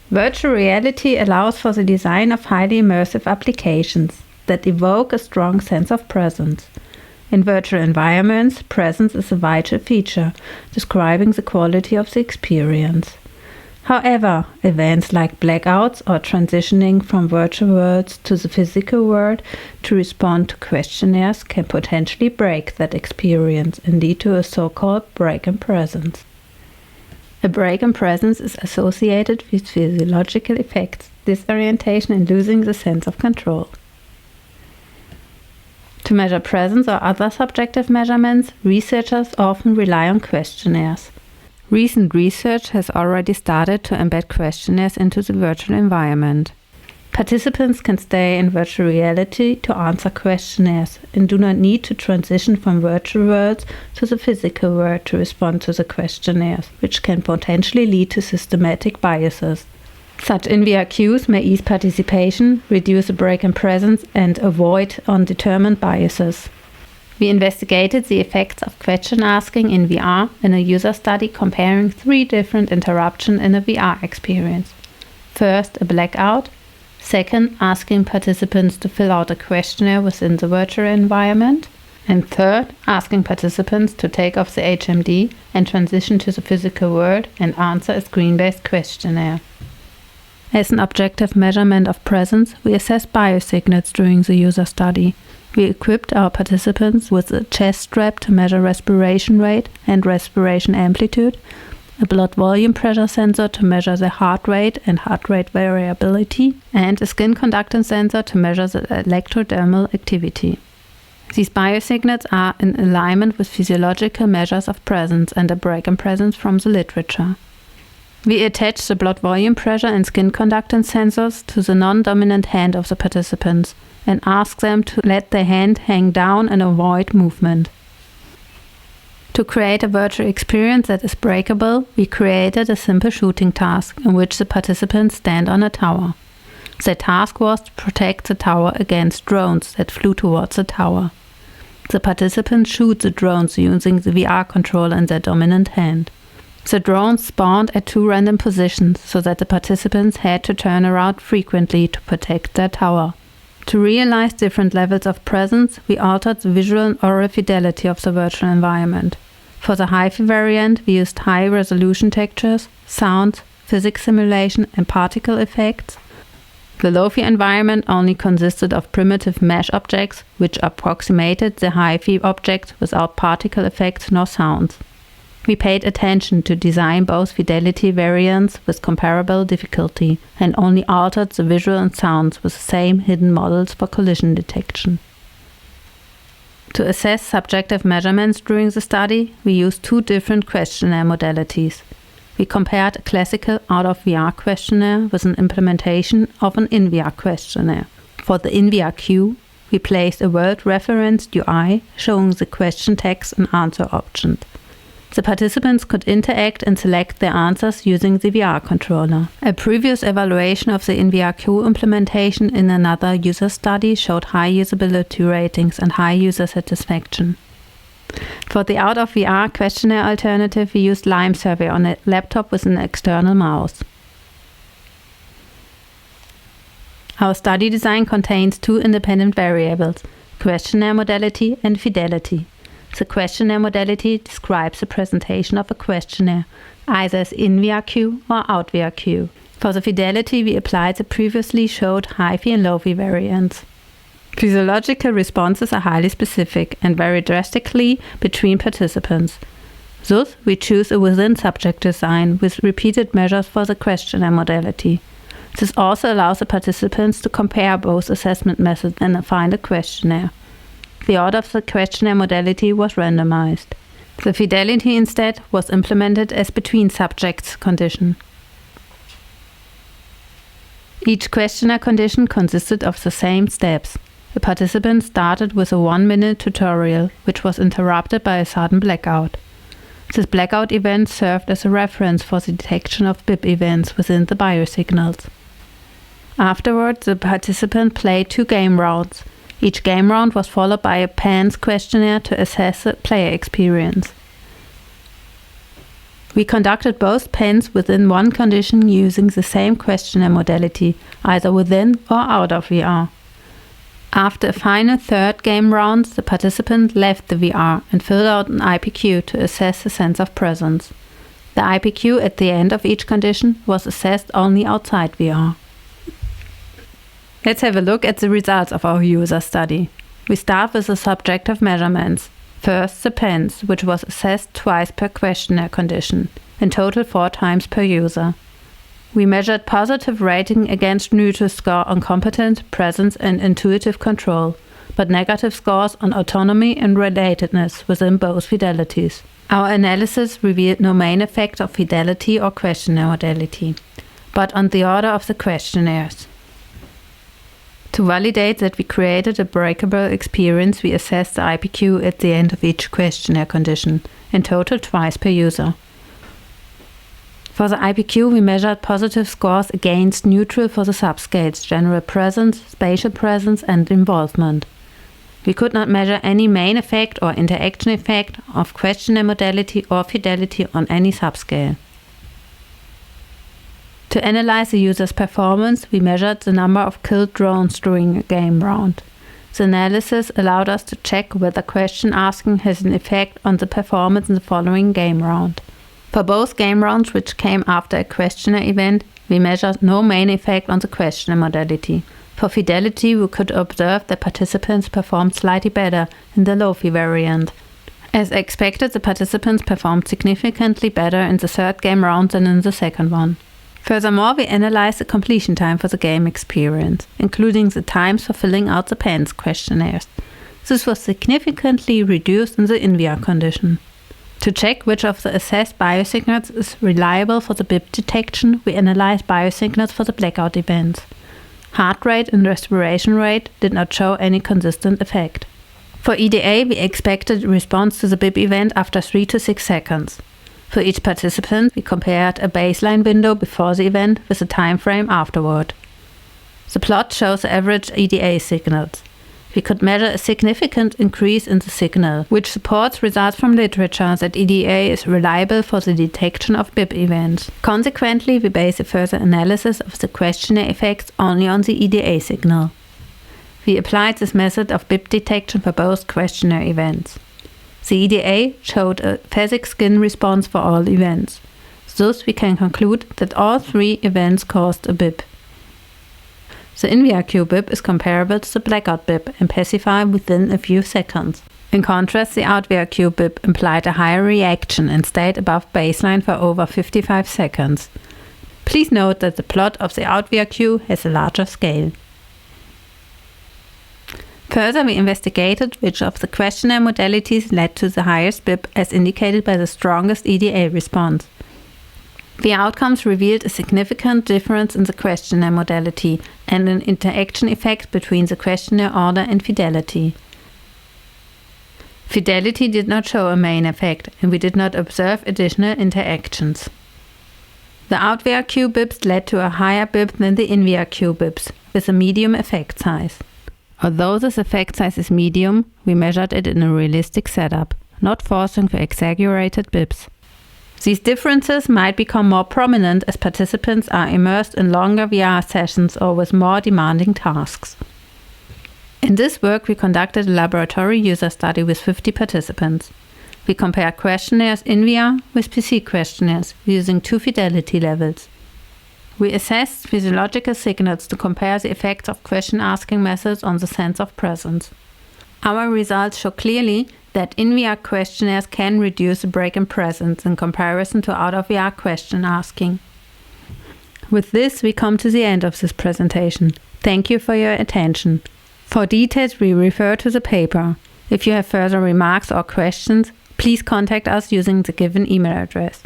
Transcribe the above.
Virtual reality allows for the design of highly immersive applications that evoke a strong sense of presence. In virtual environments, presence is a vital feature, describing the quality of the experience. However, events like blackouts or transitioning from virtual worlds to the physical world to respond to questionnaires can potentially break that experience and lead to a so-called break in presence. A break in presence is associated with physiological effects, disorientation, and losing the sense of control. To measure presence or other subjective measurements, researchers often rely on questionnaires. Recent research has already started to embed questionnaires into the virtual environment. Participants can stay in virtual reality to answer questionnaires and do not need to transition from virtual worlds to the physical world to respond to the questionnaires, which can potentially lead to systematic biases. Such in-VR cues may ease participation, reduce a break in presence, and avoid undetermined biases. We investigated the effects of question asking in VR in a user study comparing 3 different interruptions in a VR experience. First, a blackout. Second, asking participants to fill out a questionnaire within the virtual environment. And third, asking participants to take off the HMD and transition to the physical world and answer a screen-based questionnaire. As an objective measurement of presence, we assessed biosignals during the user study. We equipped our participants with a chest strap to measure respiration rate and respiration amplitude, a blood volume pressure sensor to measure the heart rate and heart rate variability, and a skin conductance sensor to measure the electrodermal activity. These biosignals are in alignment with physiological measures of presence and a break in presence from the literature. We attach the blood volume pressure and skin conductance sensors to the non-dominant hand of the participants and ask them to let their hand hang down and avoid movement. To create a virtual experience that is breakable, we created a simple shooting task in which the participants stand on a tower. The task was to protect the tower against drones that flew towards the tower. The participants shoot the drones using the VR controller in their dominant hand. The drones spawned at 2 random positions so that the participants had to turn around frequently to protect their tower. To realize different levels of presence, we altered the visual and oral fidelity of the virtual environment. For the HiFi variant, we used high-resolution textures, sounds, physics simulation, and particle effects. The Lo-Fi environment only consisted of primitive mesh objects, which approximated the HiFi objects without particle effects nor sounds. We paid attention to design both fidelity variants with comparable difficulty and only altered the visual and sounds with the same hidden models for collision detection. To assess subjective measurements during the study, we used 2 different questionnaire modalities. We compared a classical out-of-VR questionnaire with an implementation of an in-VR questionnaire. For the in-VR queue, we placed a world-referenced UI showing the question text and answer options. The participants could interact and select their answers using the VR controller. A previous evaluation of the InVRQ implementation in another user study showed high usability ratings and high user satisfaction. For the out-of-VR questionnaire alternative, we used Lime Survey on a laptop with an external mouse. Our study design contains 2 independent variables: questionnaire modality and fidelity. The questionnaire modality describes the presentation of a questionnaire, either as in-VRQ or out-VRQ. For the fidelity, we applied the previously showed HiFi and Lo-Fi variants. Physiological responses are highly specific and vary drastically between participants. Thus, we choose a within-subject design with repeated measures for the questionnaire modality. This also allows the participants to compare both assessment methods and find a questionnaire. The order of the questionnaire modality was randomized. The fidelity instead was implemented as between subjects condition. Each questionnaire condition consisted of the same steps. The participant started with a 1-minute tutorial, which was interrupted by a sudden blackout. This blackout event served as a reference for the detection of BIP events within the biosignals. Afterwards, the participant played 2 game rounds. Each game round was followed by a PANS questionnaire to assess the player experience. We conducted both PENs within one condition using the same questionnaire modality, either within or out of VR. After a final third game round, the participant left the VR and filled out an IPQ to assess the sense of presence. The IPQ at the end of each condition was assessed only outside VR. Let's have a look at the results of our user study. We start with the subjective measurements. First, the PENs, which was assessed twice per questionnaire condition, in total 4 times per user. We measured positive rating against neutral score on competent, presence and intuitive control, but negative scores on autonomy and relatedness within both fidelities. Our analysis revealed no main effect of fidelity or questionnaire modality, but on the order of the questionnaires. To validate that we created a breakable experience, we assessed the IPQ at the end of each questionnaire condition, in total twice per user. For the IPQ, we measured positive scores against neutral for the subscales, general presence, spatial presence and involvement. We could not measure any main effect or interaction effect of questionnaire modality or fidelity on any subscale. To analyze the user's performance, we measured the number of killed drones during a game round. The analysis allowed us to check whether question asking has an effect on the performance in the following game round. For both game rounds which came after a questionnaire event, we measured no main effect on the questionnaire modality. For fidelity, we could observe that participants performed slightly better in the low-fi variant. As expected, the participants performed significantly better in the third game round than in the second one. Furthermore, we analyzed the completion time for the game experience, including the times for filling out the PENs questionnaires. This was significantly reduced in the in-VR condition. To check which of the assessed biosignals is reliable for the BIP detection, we analyzed biosignals for the blackout events. Heart rate and respiration rate did not show any consistent effect. For EDA, we expected a response to the BIP event after 3 to 6 seconds. For each participant, we compared a baseline window before the event with a time frame afterward. The plot shows the average EDA signals. We could measure a significant increase in the signal, which supports results from literature that EDA is reliable for the detection of BIP events. Consequently, we base a further analysis of the questionnaire effects only on the EDA signal. We applied this method of BIP detection for both questionnaire events. The EDA showed a phasic skin response for all events. Thus, we can conclude that all 3 events caused a BIP. The in-VRQ BIP is comparable to the blackout BIP and pacified within a few seconds. In contrast, the out-VRQ BIP implied a higher reaction and stayed above baseline for over 55 seconds. Please note that the plot of the out-VRQ has a larger scale. Further, we investigated which of the questionnaire modalities led to the highest BIP as indicated by the strongest EDA response. The outcomes revealed a significant difference in the questionnaire modality and an interaction effect between the questionnaire order and fidelity. Fidelity did not show a main effect, and we did not observe additional interactions. The out-VRQ BIPs led to a higher BIP than the in-VRQ BIPs, with a medium effect size. Although this effect size is medium, we measured it in a realistic setup, not forcing for exaggerated BIPs. These differences might become more prominent as participants are immersed in longer VR sessions or with more demanding tasks. In this work, we conducted a laboratory user study with 50 participants. We compared questionnaires in VR with PC questionnaires using 2 fidelity levels. We assessed physiological signals to compare the effects of question-asking methods on the sense of presence. Our results show clearly that in-VR questionnaires can reduce the break in presence in comparison to out-of-VR question asking. With this, we come to the end of this presentation. Thank you for your attention. For details, we refer to the paper. If you have further remarks or questions, please contact us using the given email address.